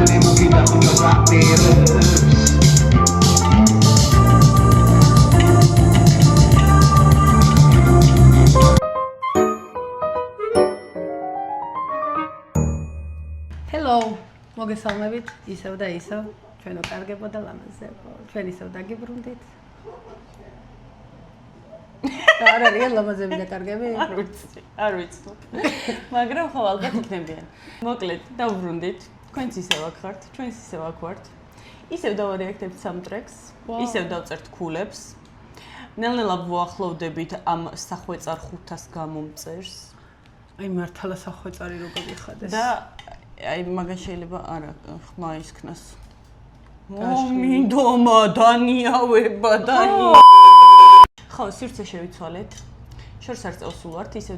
Hello, მოგესალმებით, ისევ და ისევ, ჩვენო კარგებო და ლამაზებო, ჩვენ ისევ დაგიბრუნდით. არ არის ლამაზები და კარგები? არ ვიცი. მაგრამ ხო ალბათ იქნებიან. მოკლედ, დავბრუნდით. თქვენც ისევ აქ ხართ, ჩვენც ისევ აქ ვართ. ისევ დავარეაქტებთ სამ ტრეკს, ისევ დავწერთ ქულებს. ნელ-ნელა ვუახლოვდებით ამ სახვეწარ 500 გამომწერს. აი მართლა სახვეწარი როგორ იხადეს. და აი მაგას შეიძლება არა ხმა ისქნას. მინდომა დანიავება დანი. ხო, სივრცე შევიცვალეთ. შორს არ წავსულ ვართ, ისევ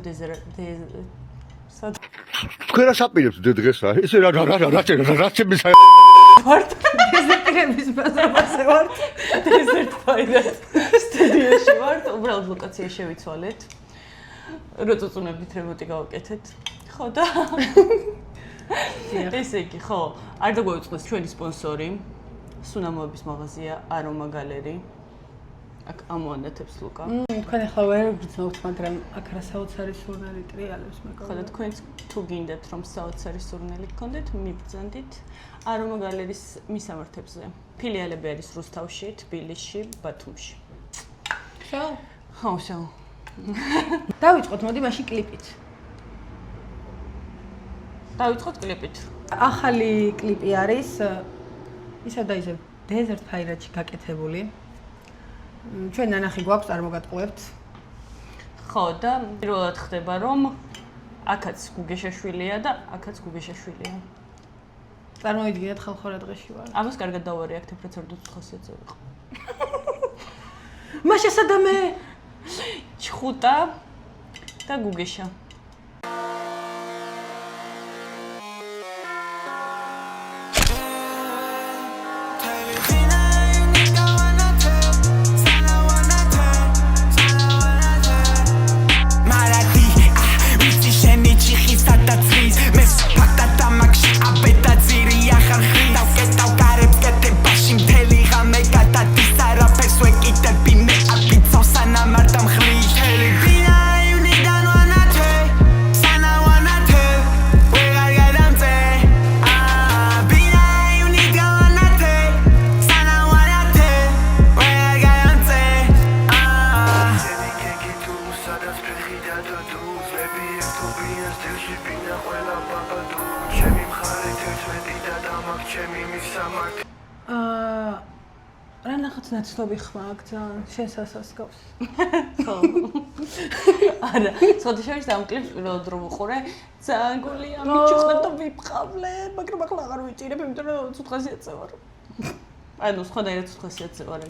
თქვენ რა საპირებს დღეს არის? ესე რა ჩემის ვართ დეზერტირების ბაზარზე ვართ. დეზერტ ფაიდას სტუდიაში ვართ, უბრალოდ ლოკაცია შევიცვალეთ. როწუწუნებით რემონტი გავაკეთეთ. ხო და ესე იგი, ხო, არ დაგვეუწყდეს ჩვენი სპონსორი, სუნამოების მაღაზია არომა გალერი. აქ ამოანათებს ლუკა. თქვენ ახლა ვერ გრძნობთ, მაგრამ აქ რა საოცარი სურნელი ტრიალებს მეკონა. ხო და თქვენც თუ გინდათ რომ საოცარი სურნელი გქონდეთ, მიბრძანდით არომა გალერის მისამართებზე. ფილიალები არის რუსთავში, თბილისში, ბათუმში. შო? ხო, შო. დავიწყოთ, მოდი მაშინ კლიპით. დავიწყოთ კლიპით. ახალი კლიპი არის ისევ და ისევ დეზერტ ფაირაში გაკეთებული. ჩვენ ნანახი გვაქვს, წარმოგატყუებთ. ხო და პირველად ხდება რომ აქაც გუგეშაშვილია და აქაც გუგეშაშვილია. წარმოიდგინეთ ხალხო რა დღეში ვარ. ამას კარგად დავარეაქტებ, რაც არ დაწუხასიათზე ვიყო. მაშა სადამე ჩხუტა და გუგეშა. რა ნახოთ ნაცნობი ხმა აქ ძალიან შენ სასასკავს. ხო. არა, ცოტა შევიდა ამ კლიპს პირველად რომ უყურე, ძალიან გულია მიჩუხდა და ვიფყავლე, მაგრამ ახლა აღარ ვიჭირებ, იმიტომ რომ 500-ზე ვარ. ანუ სხვადასხვა 500-ზე ვარ.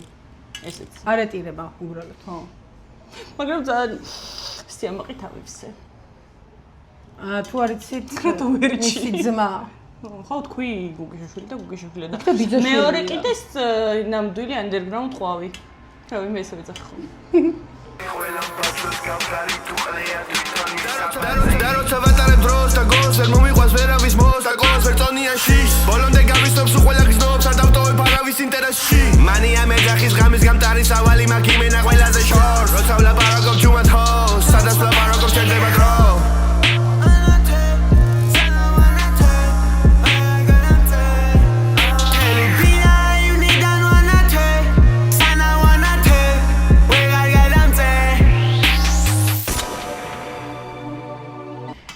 ესეც. არეტირება უბრალოდ. ხო. მაგრამ ძალიან სიამაყი თავივსე. თუ არ იცით, რატო ვერ იცი? ძმა. ხო, თქვი გუგეშაშვილი და გუგეშაშვილი და მეორე კიდეს ნამდვილი underground ყვავი. რავი, მე ესე ვიძახ ხო. და როცა ვატარებ დროს და გოს ვერ მომიყვანს ვერავის მოს და გოს ვერ წონია შიშ ბოლომდე გავისწრებს უყველა გზნობს არ დავტოვებ არავის ინტერესში მანია მეძახის ღამის გამტარი სავალი მაგ იმენა ყველაზე შორს როცა ვლაპარაკობ ჯუმად ჰოს სადაც ვლაპარაკობ შენდება დრო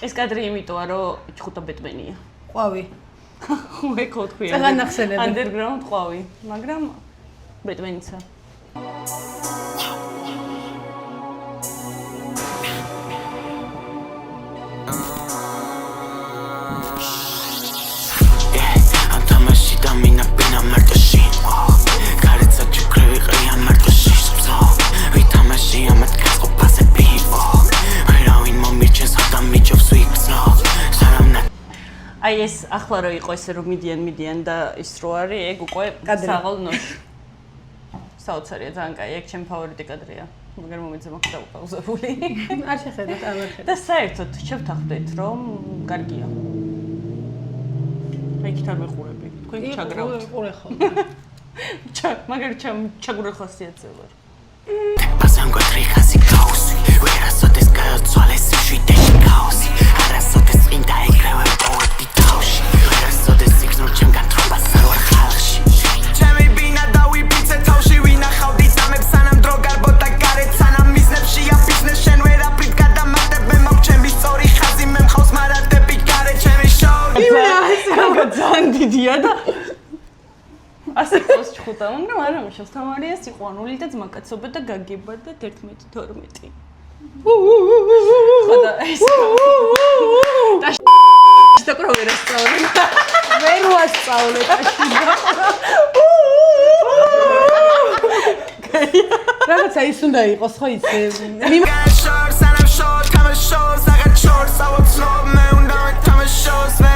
ეს კადრი იმიტოა რომ ჩხუტა ბეტმენია. ყვავი. მე ხო თქვია. წაღან ახსენები. Underground ყვავი, მაგრამ ბეტმენიცა. აი ეს ახლა რო იყო ესე რომ მიდიან და ის რო არის ეგ უკვე საღოლ ნოში. საოცარია ძალიან კაი, ეგ ჩემი ფავორიტი კადრია. მაგრამ მომეძე მაქვს დაუპაუზებული. არ შეხედოთ, არ შეხედოთ. და საერთოდ შევთანხმდით რომ კარგია. აი იქით არ მეხურები. თქვენ ჩაგრავთ. ყურე ხო. მაგარი ჩაგურე ხასიათზე ვარ. Pasando tricasi causi, vera sotes cazoles shitesh causi, ara sotes inda egreva poeti taushi, vera sotes ignor changan tropa saror khalshi. ჩემი ბინა და ვიფიცე თავში ვინახავდი სამებს სანამ დრო გარბოდა გარეთ სანამ მიზნებში აფიცნეს შენ ვერაფრით გადამატებ მე მაქვს ჩემი სწორი ხაზი მე მხავს მარადები გარეთ ჩემი შოუ მაგა ძალიან დიდია და ასე ყავს ჩხუტა, მაგრამ არა მაშინ თამარიას იყო ანული და ძმაკაცობა და გაგება და 11-12. ხოდა ეს და კრო ვერ ასწავლე. ვერ ვასწავლე ტაში. რაღაცა ის უნდა იყოს ხო იცი? შორ სანამ შორ თამაშოს აღარ შორ საოცნო მე უნდა თამაშოს მე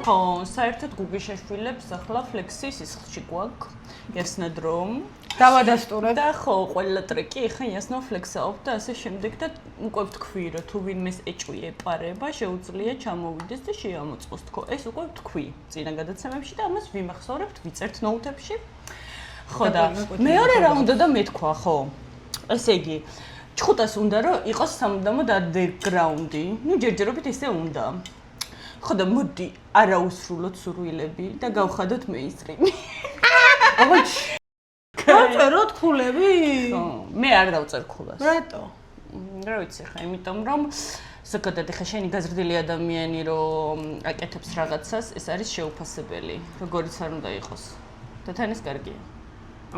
ხო, საერთოდ გუგის შეშვილებს ახლა ფლექსი სისხლში გვაქვს. იასნად რომ დავადასტურებ. და ხო, ყველა ტრეკი ახლა იასნო ფლექსაობ და ასე შემდეგ და უკვე ვთქვი, რომ თუ ვინმეს ეჭვი ეპარება, შეუძლია ჩამოვიდეს და შეამოწყოს თქო. ეს უკვე ვთქვი წინა გადაცემებში და ამას ვიმახსოვრებთ, ვიწერთ ნოუთებში. ხო და მეორე რა უნდა და მეთქვა, ხო? ესე იგი, ჩხუტას უნდა რომ იყოს სამუდამოდ underground-ი. ნუ ჯერჯერობით ესე უნდა. ხო და მოდი არაუსრულოთ სურვილები და გავხადოთ მეინსტრიმი. დავწეროთ ქულები? ხო, მე არ დავწერ ქულას. რატო? რა ვიცი ხა, იმიტომ რომ ზოგადად ხა შენი გაზრდილი ადამიანი რომ აკეთებს რაღაცას, ეს არის შეუფასებელი, როგორიც არ უნდა იყოს. და თან ეს კარგია.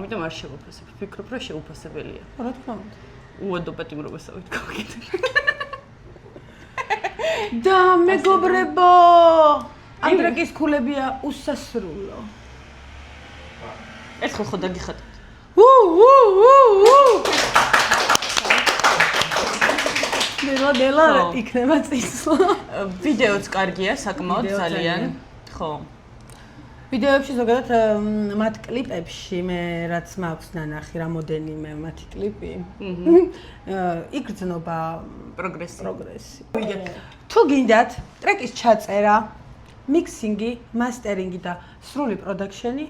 ამიტომ არ შევუფასებ, ვფიქრობ რომ შეუფასებელია. რა თქმა უნდა. უადო პატიმრობასავით გავაკეთე. და მეგობრებო, ანდრეკის ქულებია უსასრულო. ერთხელ ხო დაგიხატეთ. ნელა იქნება წისვლა. ვიდეოც კარგია, საკმაოდ ძალიან. ხო. ვიდეოებში ზოგადად მათ კლიპებში მე რაც მაქვს ნანახი რამოდენიმე მათი კლიპი. იგრძნობა პროგრესი. თუ გინდათ ტრეკის ჩაწერა, მიქსინგი, მასტერინგი და სრული პროდაქშენი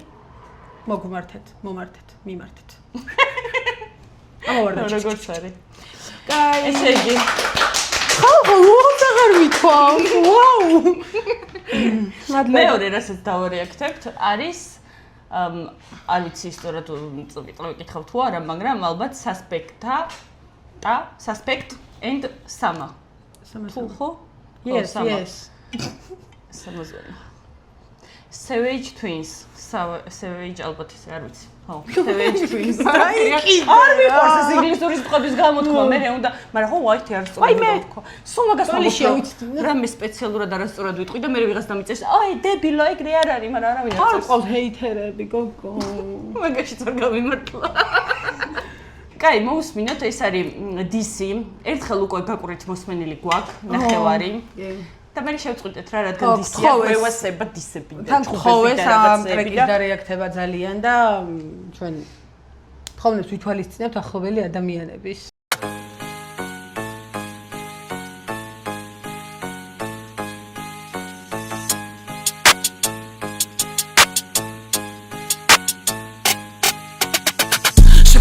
მომართეთ. ამოვარდა როგორც არის. კაი. ესე იგი ხო, აღარ ვითვალ. ვაუ. მეორე რასაც დავარეაქტებთ არის არ ვიცი სწორად ვიკითხავ თუ არა, მაგრამ ალბათ suspect and sama. თუ ხო? Yes. სამაზველი. Savage Twins. Savage ალბათ ისე არ ვიცი. ხო, Savage Twins. არ მიყვარს ეს ინგლისური სიტყვების გამოთქმა, მე უნდა, მაგრამ ხო white არ სწორად თქვა. სულ მაგას მოვუწევ. რამე სპეციალურად არასწორად ვიტყვი და მე ვიღაც დამიწეს. აი, დებილო, ეგრე არ არის, მაგრამ არავინ არ არ ყავს ჰეითერები, გოგო. მაგაში წარ გამიმართლა. კაი, მოусმინოთ, ეს არის DC. ერთხელ უკვე გაყურით მოსმენილი გვაქვს, ნახევარი. და მე შევწყვიტეთ რა, რადგან DC-ია, ვევასება DC-ები. თან ხოვეს ამ ტრეკის და რეაქტება ძალიან და ჩვენ თხოვნებს ვითვალისწინებთ ახლობელი ადამიანების.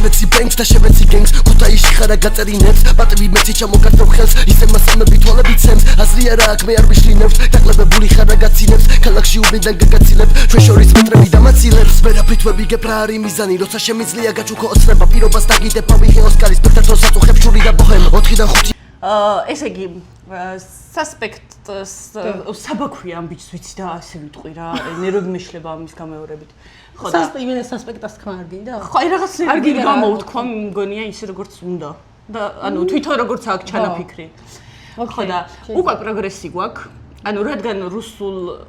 შემეცი ბენგს და შემეცი გენგს ქუთაისში ხარა გაწერინებს პატივი მეცი ჩამოგართებ ხელს ისე მასამები თვალები ცემს აზრი არა აქ მე არ ვიშლინებს დაკლებებული ხარა გაცინებს ქალაქში უბნიდან გაგაცილებ ჩვენ შორის მეტრები დამაცილებს ვერაფრით ვებიგებ რა არის მიზანი როცა შემიძლია გაჩუქო ოცნება პირობას დაგიდებ ავიღე ოსკარის ფერთა დროს აწუხებ შური და ბოჰემ 4-დან 5 ესე იგი suspect-ს საბაქვია ამ ბიჭს ვიცი და ასე ვიტყვი რა ნერვები მეშლება ამის გამეორებით ხო და სასპექტას თქმა არ გინდა? ხო, აი რაღაცნაირად გამოუთქვა, მგონია ისე როგორც უნდა. და ანუ თვითონ როგორც აქვს ჩანაფიქრი. ხო და უკვე პროგრესი გვაქვს. ანუ რადგან რუსულ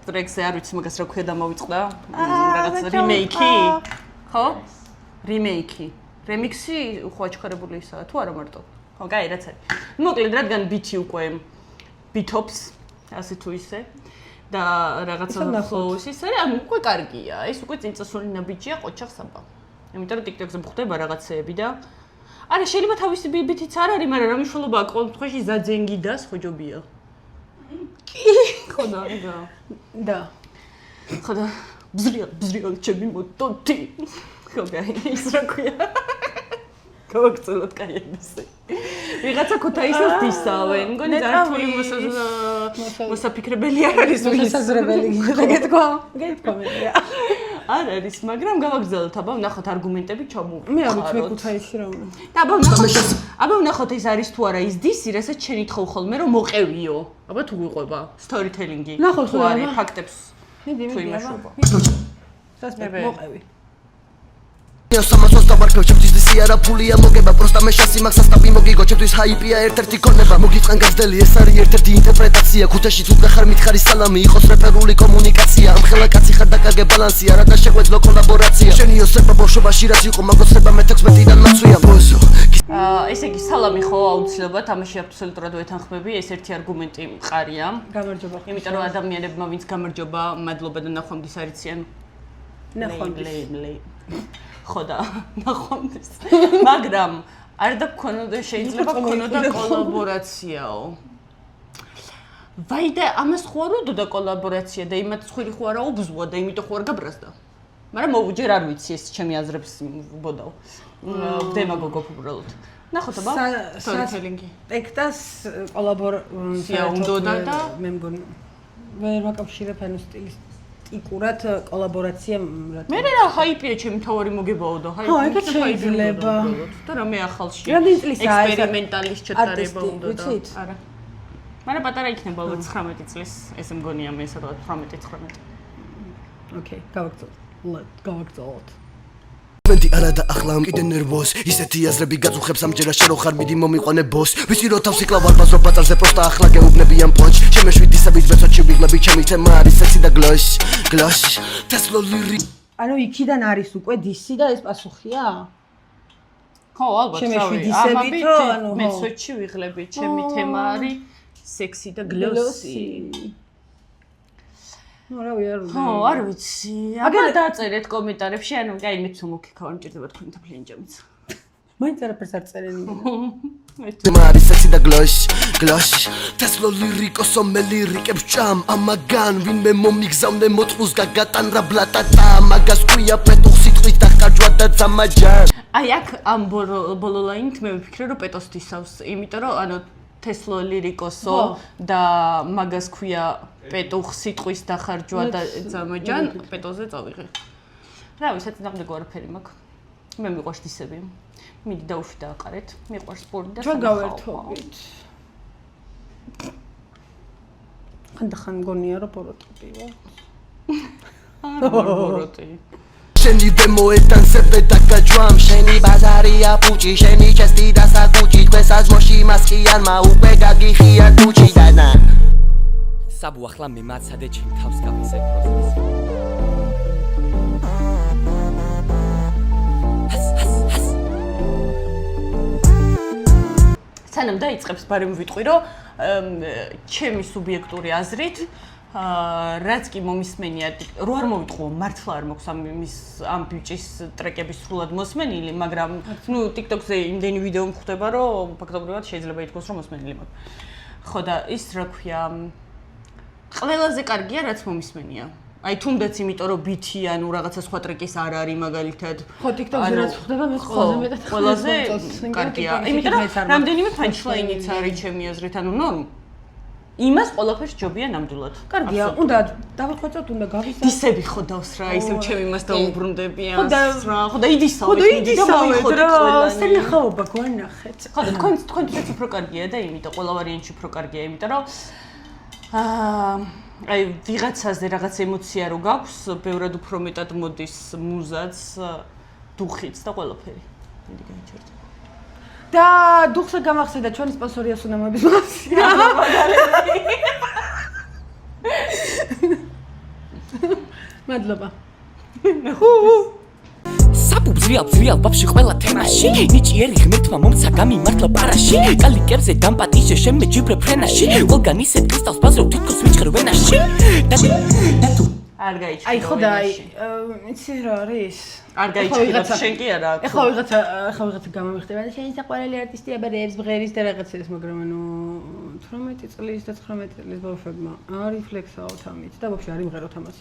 ტრეკზე არ ვიცი მაგას რა ქვია დამოვიწყდა. რაღაც რიმეიკი. ხო? რიმეიკი. რემიქსი ხო აჩქარებული ისაა თუ არა მარტო? ხო, კაი, რაც არის. მოკლედ რადგან ბიტი უკვე ბიტობს, ასე თუ ისე. და რაღაცა flow-ის ის არის, ანუ უკვე კარგია. ეს უკვე წინწესული ნაბიჯია ყოჩახს აბა. იმიტომ რომ TikTok-ზე მხდება რაღაცეები და არა შეიძლება თავისი ბიბითიც არ არის, მაგრამ რა მნიშვნელობაა ყოველ შემთხვევაში ზაძენგიდას ხო ჯობია. კი, ხო და. ხო და ბზრიალ ჩემი მოტოთი. ხო გაი, ის რა ქვია. გავაგრძელოთ კაიენზე. ვიღაცა ქუთაისას დისავენ, მგონი ძართული მოსაფიქრებელი არ არის მოსაზრებელი. გეტყვა მე. არ არის, მაგრამ გავაგრძელოთ, აბა ვნახოთ არგუმენტები ჩამოვყაროთ. მე არ ვიცი მე ქუთაისში რა უნდა. და აბა ვნახოთ ეს არის თუ არა ის დისი, რასაც შენი თხოვ ხოლმე რომ მოყევიო. აბა თუ გვიყვება storytelling-ი. ნახოთ თუ არის ფაქტებს. მიდი იმაშობა. მოყევი. სამასოს დავარქევ ჩემთვის დისი არა ფულია მოგება პროსტა მე შანსი მაქვს ასტაბი მოგიგო ჩემთვის ჰაიპია ერთ-ერთი ქონება მოგიწყენ გაზდელი ეს არის ერთ-ერთი ინტერპრეტაცია ქუთაისში თუ გახარ მითხარი სალამი იყოს რეპერული კომუნიკაცია ამ ხელა კაცი ხარ დაკარგე ბალანსი არა და შეგვეძლო კოლაბორაცია შენი ოსება ბავშვობაში რაც იყო მაგოცება მე-16-დან მაცვია ბოზო ესე იგი სალამი ხო აუცილებლად ამაში აბსოლუტურად ვეთანხმები ეს ერთი არგუმენტი მყარია გამარჯობა იმიტომ რომ ადამიანებმა ვინც გამარჯობა მადლობა და ნახვამდის არიციან ნახვამდის ხო და ნახვამდის მაგრამ არ და გქონოდა შეიძლება გქონოდა კოლაბორაციაო ვაი და ამას ხო არ უდოდა კოლაბორაცია და იმათ ხვირი ხო არა უბზვა და იმიტომ ხო არ გაბრაზდა მაგრამ ჯერ არ ვიცი ეს ჩემი აზრებს ვბოდავ დემაგოგობ უბრალოდ ნახოთ აბა storytelling-ი ტექტას კოლაბორაცია უნდა და მე მგონი ვერ ვაკავშირებ ანუ სტილისტიკურად კოლაბორაცია მე რა ჰაიპია ჩემი თავარი მოგებაო და ჰაიპი შეიძლება და რა მე ახალში ექსპერიმენტალის ჩატარება უნდა და არა მაგრამ პატარა იქნება ალბათ 19 წლის ესე მგონია მე სადღაც 18-19 ოკეი გავაგრძელოთ მენტი არა და ახლა კიდე ნერვოზ ისეთი აზრები გაწუხებს ამჯერად შენ რო ხარ მიდი მომიყვანე ბოს ვიცი რომ თავსი კლავ ბაზრო ბატალზე პროსტა ახლა გეუბნებიან პონჩ შემეშვიდი საბით ვეცოჩი ვიღლები ჩემი თემა არის სექსი და გლოშ დასლო ლირი ანუ იქიდან არის უკვე დისი და ეს პასუხია ხო ალბათ შემეშვიდი ისებით რომ ანუ მე სოჩი ვიღლები ჩემი თემა არის სექსი და გლოსი ხო არ ვიცი აბა დაწერეთ კომენტარებში ანუ კაი მეც მოგიქავარ მჭირდება თქვენი თაფლიანჯამიც მაინც არაფერს არ წერენი მარი სექსი და გლოშ დასლო ლირიკოსო მე ლირიკებს ჭამ ამაგან ვინმე მომიგზავნე მოწყუს გაგატან რა ბლატატა მაგას ქვია პეტუხ სიტყვით და ხარჯვა და ძამაჯან აი აქ ამ ბოლო ლაინით მე ვიფიქრე რომ პეტოს დისავს იმიტომ რომ ანუ თესლო ლირიკოსო და მაგას ქვია პეტუხ სიტყვის დახარჯვა და ძამაჯან პეტოზე წავიღე. რა ვიცი, საწინააღმდეგო არაფერი მაქვს. მე მიყვარს დისები. მიდი დაუშვი და აყარეთ. მიყვარს სპორტი და ჩვენ გავერთობით. ხანდახან მგონია რომ ბოროტები ვარ. ბოროტი. შენი დემოეთან ზებე და გაჯვამ შენი ბაზარია პუჭი შენი ჩესტი და საკუჭი თქვენსაც მოში მასხიანმა უკვე გაგიხია ტუჭი დანა საბუ ახლა მე მაცადე ჩემ თავს გაფიცე პროცესს სანამ დაიწყებს ბარემ ვიტყვი რომ ჩემი სუბიექტური აზრით რაც კი მომისმენია რო არ მოვიტყუო მართლა არ მოქვს ამ ბიჭის ტრეკების სრულად მოსმენილი მაგრამ ნუ TikTok-ზე იმდენი ვიდეო მხვდება რომ ფაქტობრივად შეიძლება ითქვას რომ მოსმენილი მაქვს ხო და ის რა ქვია ყველაზე კარგია რაც მომისმენია აი თუნდაც იმიტომ რომ ბითი ანუ რაღაცა სხვა ტრეკის არ არის მაგალითად ხო TikTok-ზე რაც ხდება მე ყველაზე კარგია იმიტომ რომ რამდენიმე punchline-იც არის ჩემი აზრით ანუ ნორმ იმას ყველაფერს ჯობია ნამდვილად. კარგია, უნდა დავახვეწოთ, უნდა გავისაუბროთ. დისები ხო დავს რა, ისევ ჩემი იმას დაუბრუნდებიან. ხო და იდისავთ. ხო და იდისავთ რა, სანახაობა გვანახეთ. ხო და თქვენთვის უფრო კარგია და იმიტომ ყველა ვარიანტში უფრო კარგია, იმიტომ რომ აი ვიღაცაზე რაღაც ემოცია რო გაქვს, ბევრად უფრო მეტად მოდის მუზაც, დუხიც და ყველაფერი. დიდი გაიჭერდა. და დუხზე გამახსენდა ჩვენი სპონსორია სუნამოების მასია. მადლობა. საბუ ბზრიალ ბაბში ყველა თემაში ნიჭიერი ღმერთმა მომცა გამიმართლა პარაში კალიკებზე დამპატი ისე შემეჯიბრე ფრენაში ყველგან ისეთ კრისტალს ბაზრობ თითქოს ვიჭრე ვენაში და თუ არ გაიჩინო. აი ხო და აი იცი რა არის? არ გაიჩინო შენ კი არა. ეხლა ვიღაცა გამომიხდება და შენ საყვარელი არტისტი აბერებს ბღერის და რაღაცას, მაგრამ ანუ 18 წლის და 19 წლის ბავშვებმა არ იფლექსაოთ ამით და ვაფშე არ იმღეროთ ამას.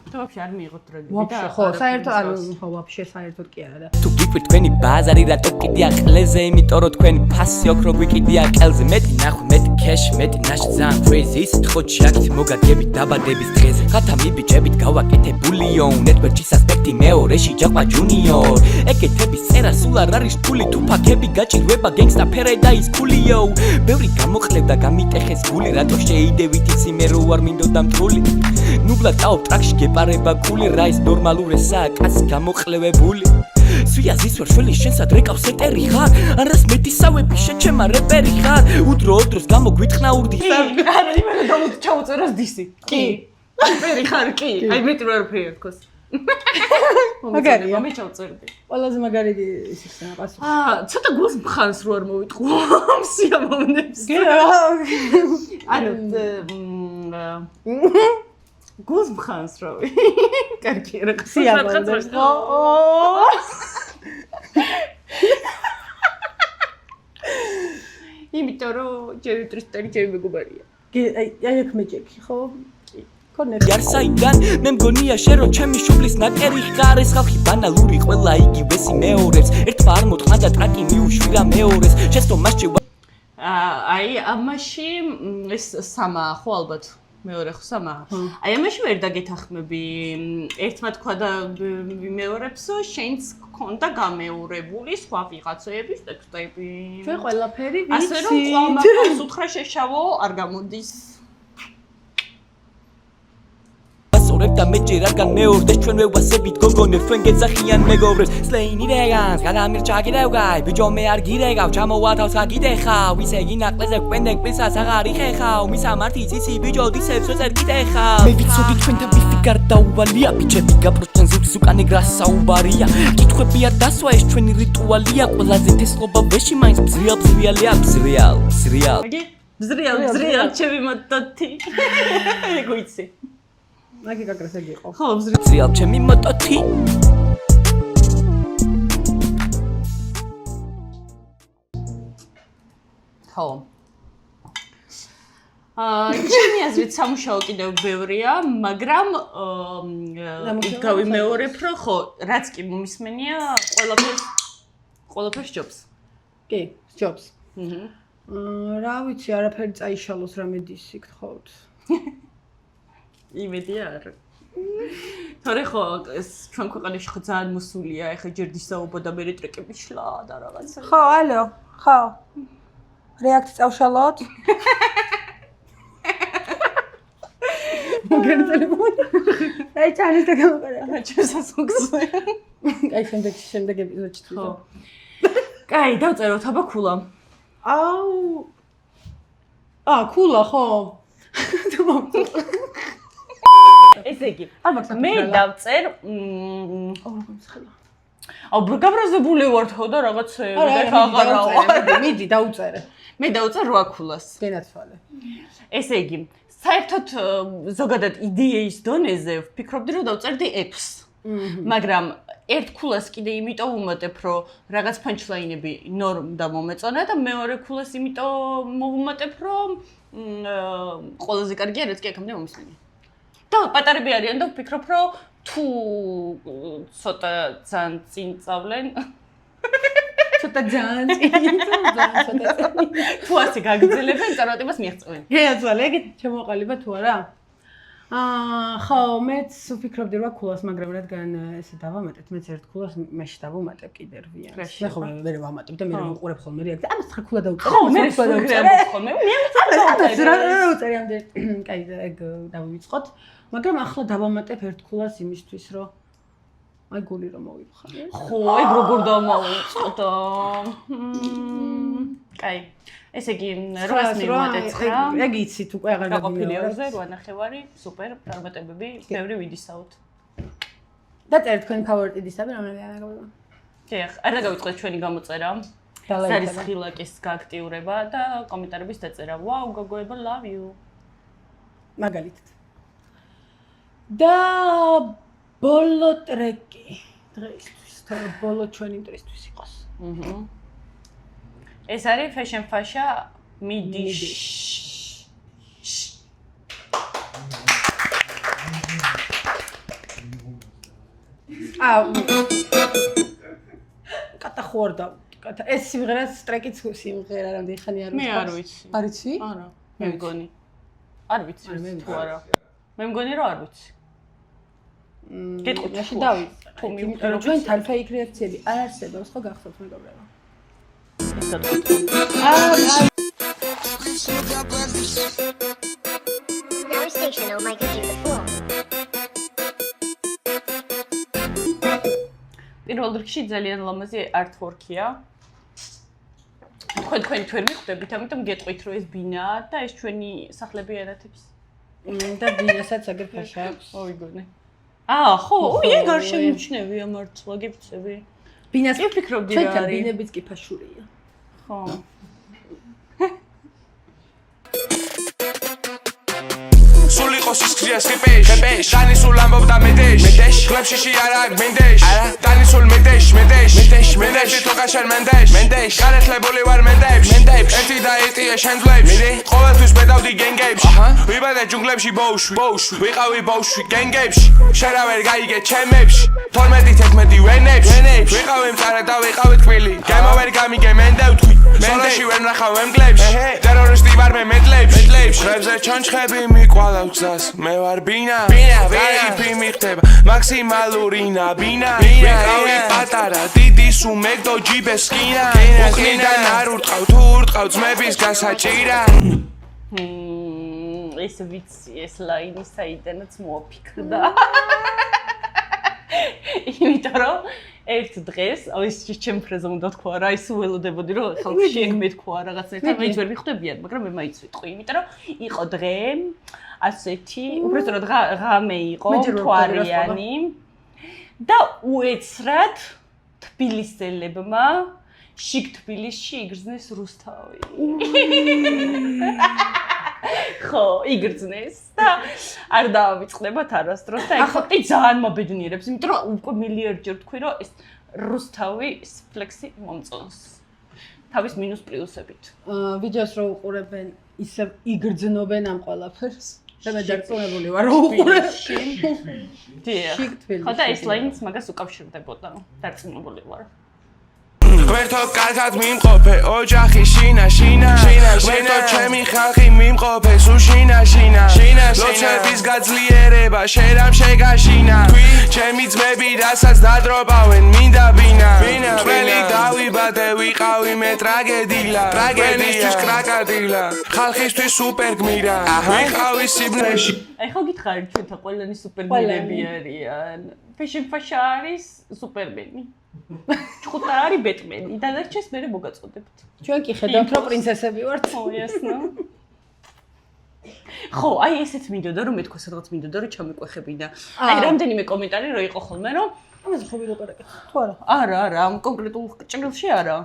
და ვაფშე არ მიიღოთ დროებით და ვაფშე ხო, საერთოდ არ ხო ვაფშე საერთოდ კი არა და თუ გიკვირ თქვენი ბაზარი რატო კიდია ყლეზე იმიტომ რომ თქვენი ფასი ოქრო გვიკიდია ყელზე მეტი ნახვი მეტი კეში მეტი ნაში ძალიან crazy ის თხოჩი აქეთ მოგაგებით დაბადების დღეზე ხათა მიბიჭებით გავაკეთებულიო ნეტვერკის ასპექტი მეორეში ჯაყვა ჯუნიორ ეკეთების წერა სულ არ არის რთული თუ ფაქები გაჭირვება გენგსტა ფერედაის ფულიო ბევრი გამოხლევდა გამიტეხეს გული რატო შეიდევით ისი მე რო არ მინდოდა მტრული ნუბლა წაობ ტრაქში გეპარება გული რაის ნორმალურესაა კაცი გამოყლევებული სვია ზისვარ შველი შენსად რეკავს ეტერი ხარ არას მეტისავები შეჩემა რეპერი ხარ უდრო ოდროს გამოგვიტყნა ურდი არა იმენა ჩაუწერას დისი კი რეპერი ხარ კი აი მეტი რა რეპერი თქოს მაგარია მე ჩავწერდი ყველაზე მაგარი ისაა პასუხი ცოტა გულს მხანს რო არ მოვიტყო სიამოვნებს ანუ გულს მხანს რო კარგი რა სიამოვნებს იმიტომ რომ ჯერი ტრისტარი ჯერი მეგობარია აი აქ მეჭექი ხო იარსაიდან მე მგონია შენ რომ ჩემი შუბლის ნაკერი ხარ ეს ხალხი ბანალური ყველა იგივესი მეორებს ერთმა არ მოთხნა და ტრაკი მიუშვირა მეორეს შენს რომ მასში აი ამაში ეს სამაა ხო ალბათ მეორე ხო სამაა აი ამაში ვერ დაგეთახმები ერთმა თქვა და მეორებსო შენც გქონდა გამეორებული სხვა ვიღაცების ტექსტები ჩვენ ყველაფერი ვიცით ასე რომ ყვალმაყავს უთხრა შეშავო არ გამოდის და მეჯი რადგან მეორდეს ჩვენ ვევასებით გოგონებს ჩვენ გეძახიან მეგობრებს სლეინი რეგანს გადამირჩა კიდევგაი ბიჭო მე არ გირეგავ ჩამოვათავს გაგიდეხავ ისე გინაკლეზე კვენდეკ პლისას აღარ იხეხავ მისა მართიც ისი ბიჭო დისებს ვეწერ გიდეხავ მე ვიცოდი თქვენ და ვიფი გარდაუვალია ბიჭები გაპროჩენ ზურგს უკან ეგრა საუბარია კითხვები არ დასვა ეს ჩვენი რიტუალია ყველაზე თესლობა ვეში მაინც ბზრიალია ბზრიალ ჩემი მოტოთი ეგ ვიცი მაგი გაგრესები იყო. ხო, ბზრიალ ჩემი მოტოთი. ხო. ჩემი აზრით სამუშაო კიდევ ბევრია, მაგრამ გავიმეორებ, რომ ხო, რაც კი მომისმენია, ყველაფერს ჯობს. კი, ჯობს. რა ვიცი, არაფერი წაიშალოს რამე დისი გთხოვთ. იმედი არ. თორე ხო ეს ჩვენ ქვეყანაში ხო ძალიან მოსულია, ეხა ჯერ დისაუბო და მე ტრეკები შლა და რაღაცა. ხო, ალო, ხო. რეაქტ წავშალოთ. მოგენ ტელეფონი. აი ჩანის და გამოკარა. ჩვენსაც მოგზე. აი შემდეგ ეპიზოდში თვითონ. კაი, დავწეროთ აბა ქულა. აუ. ქულა ხო. ესე იგი, მე დავწერ აუ გაბრაზებული ვარ ხო და რაღაცეები აღარა. მიდი დაუწერე. მე დავწერ 8 ქულას. გენაცვალე. ესე იგი, საერთოდ ზოგადად იდეის დონეზე ვფიქრობდი რომ დავწერდი 6. მაგრამ ერთ ქულას კიდე იმიტომ ვუმატებ, რომ რაღაც პანჩლაინები ნორმ და მომეწონა და მეორე ქულას იმიტომ მოვუმატებ, რომ ყველაზე კარგია რაც კი აქამდე მომისმენია. და პატარები არიან და ვფიქრობ, რომ თუ ცოტა ძალიან წინ წავლენ ცოტა ძალიან წინ თუ ასე გაგრძელებენ, წარმატებას მიაღწევენ. გეაცვალე, ეგეთ შემოყალიბა თუ არა? ხო, მეც ვფიქრობდი რა ქულას, მაგრამ რადგან ესე დავამატეთ, მეც ერთ ქულას მეში დავუმატებ კიდე რვიანს. მე ხო მე ვამატებ და მე ვიყურებ ხოლმე რეაქცია. ამას ხა ქულა დავუწერე. ხო, მე დავუწერე ხოლმე. მე დავუწერე ამდენ. კაი, ეგ დავივიწყოთ. მაგრამ ახლა დავამატებ ერთ ქულას იმისთვის, რომ აი გული რომ მოვიხარ. ხო, ეგ როგორ დავამატოთ? კაი. ესე იგი, 800 მივუმატეთ რა. ეგ იცით უკვე აღარ გაყოფილიორზე 8.5, სუპერ, წარმატებები, ბევრი ვიდისაოთ. და წერეთ თქვენი ფავორიტი დისები, რომელია? დიახ, არ დაგავიწყოთ ჩვენი გამოწერა. ეს არის ხილაკის გააქტიურება და კომენტარების დაწერა. Wow, გოგოება, love you. მაგალითად. და ბოლო ტრეკი დღეისთვის, თორე ბოლო ჩვენი დრისთვის იყოს. ეს არის Fashion Fasha Midish. კატახორდა. ეს სიმღერაც ტრეკიც სიმღერა რამდენი ხანი არ მე არ ვიცი. არ იცი? არა, მე მგონი. არ ვიცი თუ არა. მე მგონი რომ არ ვიცი. გეტყვით მაშინ დავიწყე. იმიტომ რომ ჩვენ თან fake რეაქციები არ არსებობს, ხო გახსოვთ მეგობრებო? ეს გადავიდეთ. Our station will make you the fool. პირველ რიგში ძალიან ლამაზი artwork-ია. თქვენ თვერ მიხვდებით, ამიტომ გეტყვით რომ ეს ბინაა და ეს ჩვენი სახლები არათებს. და ბინასაც აგერ ფაშა აქვს. ოიგონე. ხო, ეგ არ შემიჩნევია მართლა გიფცები. ბინას ვფიქრობდი რა ჩვენთან არის. ბინებიც კი ფაშურია. ხო. სული ყოს ისქრია სკიპეშ დანი სულ ამბობდა მედეშ კლებში არა მენდეშ დანი სულ მედეშ თოგაშენ მენდეშ გარეთლებული ვარ მენდეშ ერთი და ეტია შენძლებში ყოველთვის ბედავდი გენგებში ვიბადე ჯუნგლებში ბოუშვი ვიყავი ბოუშვი გენგებში შენ ვერ გაიგე ჩემებში 12-11 ვენებში ვიყავი მწარე და ვიყავი თბილი გემო ვერ გამიგე მენდევთვი მენდეში ვერ ნახავ ემკლებში ტერორისტი ვარ მე მედლებში ხრებზე ჩონჩხები მიყვალავ გზას მე ვარ ბინა ვაიფი მიხდება მაქსიმალური ნაბინა ვიყავი პატარა დიდი სუმეგდო ჯიბეს სკინა უკნიდან არ ურტყავ თუ ურტყავ ძმების გასაჭირა ეს ვიცი ეს ლაინი საიდანაც მოაფიქრდა იმიტომ რომ ერთ დღეს ის ჩემ ფრეზე უნდა თქვა რა ის უველოდებოდი რომ ხალხში ეგ მეთქვა რაღაცნაირად მე ვერ მიხვდებიან მაგრამ მე მაინც ვიტყვი იმიტომ რომ იყო დღე ასეთი უბრალოდ ღამე იყო თვარიანი და უეცრად თბილისელებმა შიგ თბილისში იგრძნეს რუსთავი ხო იგრძნეს და არ დავიწყდებათ არასდროს და ეს ფაქტი ძალიან მობედნიერებს იმიტომ რომ უკვე მილიარდჯერ თქვი რომ ეს რუსთავი ფლექსი მომწონს თავის მინუს პლუსებით ვიდეოს რო უყურებენ ისე იგრძნობენ ამ ყველაფერს და მე დარწმუნებული ვარ რომ უყურებ დიახ ხო და ეს ლაინიც მაგას უკავშირდებოდა დარწმუნებული ვარ ვერთო კარგად მიმყოფე ოჯახი შინა ვერთო ჩემი ხალხი მიმყოფე სუშინა ლოცების გაძლიერება შერამ შეგაშინა ჩემი ძმები რასაც დადრობავენ მინდა ბინა წველი დავიბადე ვიყავი მე ტრაგედილა ტრაგედისთვის კრაკადილა ხალხისთვის სუპერ გმირა ვიყავი სიბნეში აი ხო გითხარით ჩვენთან ყველანი სუპერგმირები არიან Fashion Fasha არის სუპერმენი ჩხუტა არის ბეტმენი და დარჩეს მე მოგაწოდებთ ჩვენ კი ხედავთ რომ პრინცესები ვართ ხო ясно ხო აი ესეც მინდოდა რომ მეთქვა სადღაც მინდოდა რომ ჩამიყვეხებინა აი რამდენიმე კომენტარი რო იყო ხოლმე რომ ამაზე ხო ვილაპარაკეთ თუ არა არა ამ კონკრეტულ ჭრილში არა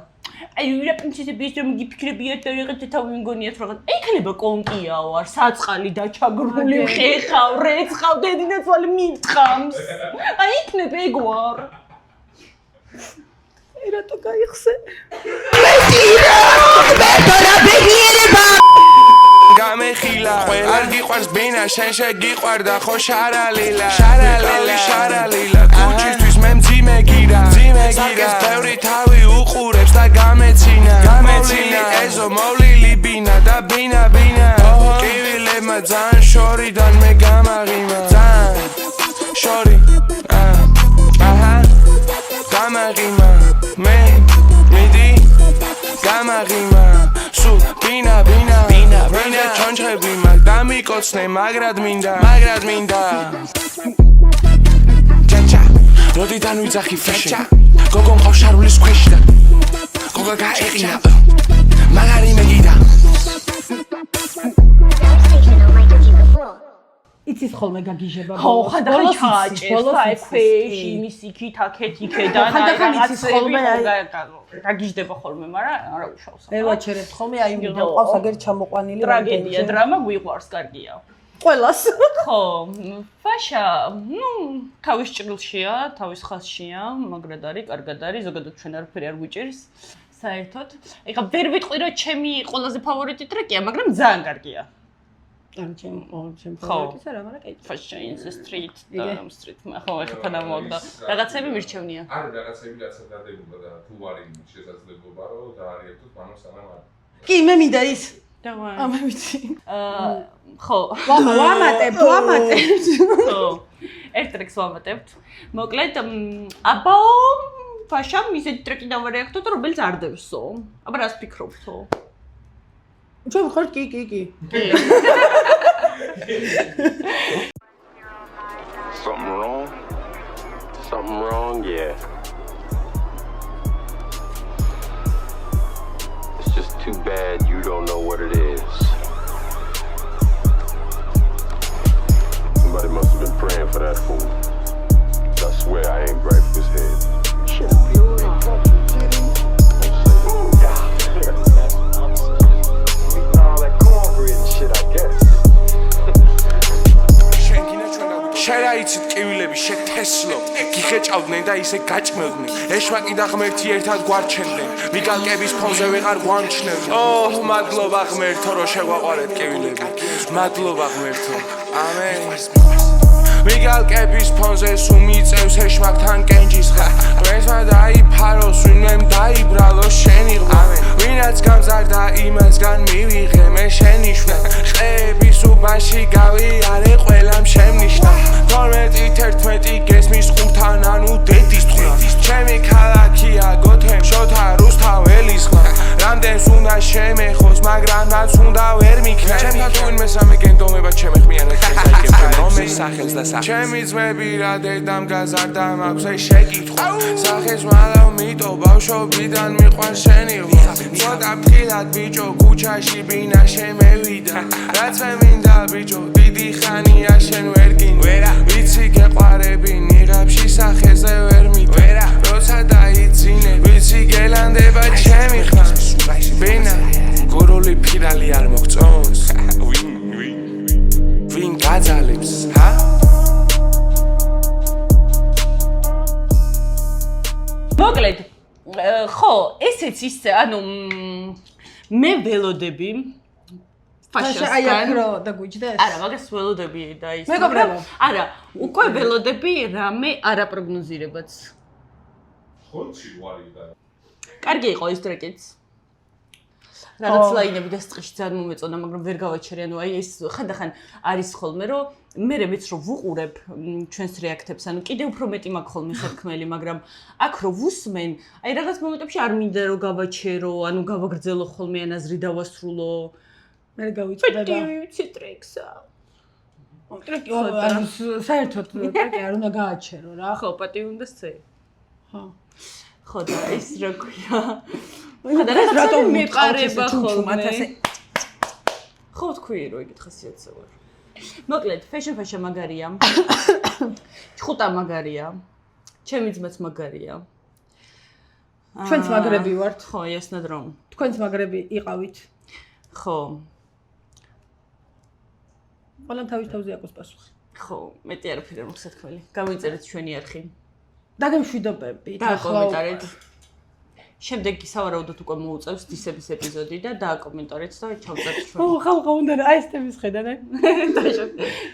აი ვირა პრინცესები ის რომ გიფიქრებიათ და ვიღეთ თავი მგონიათ რაღაც ექნება კონკია ვარ საწყალი და ჩაგრული ხეხავ რეცხავ დედინაცვალი მითხამს აი იქნებ ეგ ვარ რატო გაიხსე გამეხილა არ გიყვარს ბინა შენ შეგიყვარდა ხო შარალილა კუჩისთვის მე მძიმე გირა საკეს ბევრი თავი უყურებს და გამეცინა ეზო მოვლილი ბინა და ბინა კივილებმა ძალიან შორიდან მე გამაღიმა ძალიან შორი გამაღიმა მე მიდი გამაღიმა სულ ბინა ჩონჩხები მაგ დამიკოცნე მაგრად მინდა ჩაჩა როდიდან ვიძახი ფეშა გოგო მყავს შარულის ქვეშ და გოგა გაეყინა მაგარი მეგიდა Our station will make you the fool. იცის ხოლმე გაგიჟება. ხო, ხანდახან ჩააჭერს და აი ქვეშ იმის იქით აქეთ იქედან ხანდახან იცის ხოლმე გაგიჟდება ხოლმე, მაგრამ არა უშავს. ვერ ვაჩერებ ხოლმე აი მყავს აგერ ჩამოყვანილი ტრაგედია, დრამა გვიყვარს, კარგია. ყველას. ხო, ფაშა, თავის ჭრილშია, თავის ხაზშია, მაგრად არის, კარგად არის, ზოგადად ჩვენ არაფერი არ გვიჭერს. საერთოდ. ეხლა ვერ ვიტყვი რომ ჩემი ყველაზე ფავორიტი ტრეკია, მაგრამ ძალიან კარგია. ან ჩემი ფავორიტიც არა, მაგრამ კაი. Fashion in the street, street. ხო, ეხლა თანამოაგდა. რაღაცები მირჩევნია. არის რაღაცები რასაც დადებულა და თუ არის შესაძლებლობა რომ დაარიერთოთ მანო სანამ არ. კი, მე მინდა ის. დავაი. მე ვიცი. ხო. ვამატებთ. ხო. ერთ ტრეკს ვამატებთ. მოკლედ, აბაო ფაშამ ისეთი ტრეკი დავარიერთოთ, რომელიც არ დევსო. აბა რას ფიქრობთო? ჩვენ ვხართ კი. Something wrong, yeah. It's just too bad you don't know what it is. Somebody must have been praying for that fool. I swear I ain't right for his head. Shit, you ain't fucking kidding. All that cornbread and shit, I guess. შეაიცით კივილები შეთესლო გიხეჭავდნენ და ისე გაჭმევდნენ ეშვაკი და ღმერთი ერთად გვარჩენდნენ მიგალკების ფონზე ვეღარ გვამჩნევდნენ ოჰ მადლობა ღმერთო რომ შეგვაყარეთ კივილები მადლობა ღმერთო ამენ მიგალკების ფონზე სულ მიწევს ეშვაკთან კენჭისხლა ღმერთმა დაიფაროს ვინმე დაიბრალო შენი ღმა ვინაც გამზარდა იმასგან მივიღე მე შენი შვა ყების უბანში გავიარე ყველამ შემნიშნა 12-11 გესმის ხუთთან ანუ დედის თხნა ჩემი ქალაქია გოთემ შოთა რუსთაველის ხმა რამდენს უნდა შემეხოს მაგრამ რაც უნდა ვერ მიქნა ჩემთან თუ ვინმე სამე გენდომება ჩემეხმიანად შეგებთან რომის სახელს და სახეს ჩემი ძმები რა დედამ გაზარდა მაქვს ეს შეკითხვა სახეს მალავ მიტო ბავშვობიდან მიყვარს შენი ღვაწ ცოტა ფხილად ბიჭო ქუჩაში ბინა შემევიდა რაც მე მინდა ბიჭო დიდი ხანია შენ ვერ გინდა ვიცი გეყარები ნიღაბში სახეზე ვერ მიტა როცა დაიძინე ვიცი გელანდება ჩემი ხმა ბინა გურული ფირალი არ მოგწონს ვინ გაძალებს ჰა მოკლედ ხო ესეც ისე ანუ მე ველოდები აი აქრო და გუჯდეს? არა, მაგას ველოდები და ის. მეგობრებო. არა, უკვე ველოდები რამე არაპროგნოზირებაც. ხოჩი ვარი და. კარგი იყო ის ტრეკიც. რაღაც ლაინები და სტრიში ძალიან მომეწონა, მაგრამ ვერ გავაჩერე, ანუ აი ეს ხანდახან არის ხოლმე, რომ მე მეც რომ ვუყურებ ჩვენს რეაქტებს, ანუ კიდევ უფრო მეტი მაქვს ხოლმე შეთქმელი, მაგრამ აქ რო ვუსმენ, აი რაღაც მომენტებში არ მინდა რომ გავაჩერო, ანუ გავაგრძელო ხოლმე ან აზრი დავასრულო. მე გავიწყდება. პეტი ტრექსა. ტრეკი ანუ საერთოდ ტრეკი არ უნდა გააჩერო რა. ხო, პეტი უნდა სცე. ხო. ხო და ეს რა ქვია? ხადარეს რატომ მეყარება ხოლმე? ხო თქვი რომ ეგეთ ხასიათზე ვარ. მოკლედ, ფეშენ მაგარია. ხუტა მაგარია. ჩემი ძმაც მაგარია. ჩვენც მაგრები ვართ. ხო, ესნად რომ. თქვენც მაგრები იყავით. ხო. ყველამ თავის თავზე აქვს პასუხი. ხო, მეტი არაფერი არ მაქვს თქველი. გამოიწერეთ ჩვენი არხი. დაგემშვიდობებით. დააკომენტარეთ. შემდეგი სავარაუდოდ უკვე მოუწევს დისების ეპიზოდი და დააკომენტარეთ და ჩავწერთ ჩვენ. ხო, უნდა რა ეს თემის ხედან.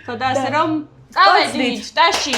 ხო და ასე რომ წავედით ტაში.